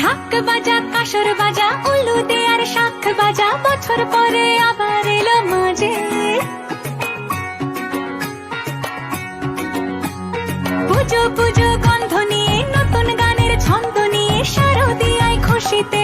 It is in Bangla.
ঢাক বাজা কাসর বাজা উলু দে আর শাখ বাজা, বছর পরে আবার এলো মাঝে। পুজো পুজো গন্ধ নিয়ে নতুন গানের ছন্দ নিয়ে শারদিয়ায় খুশিতে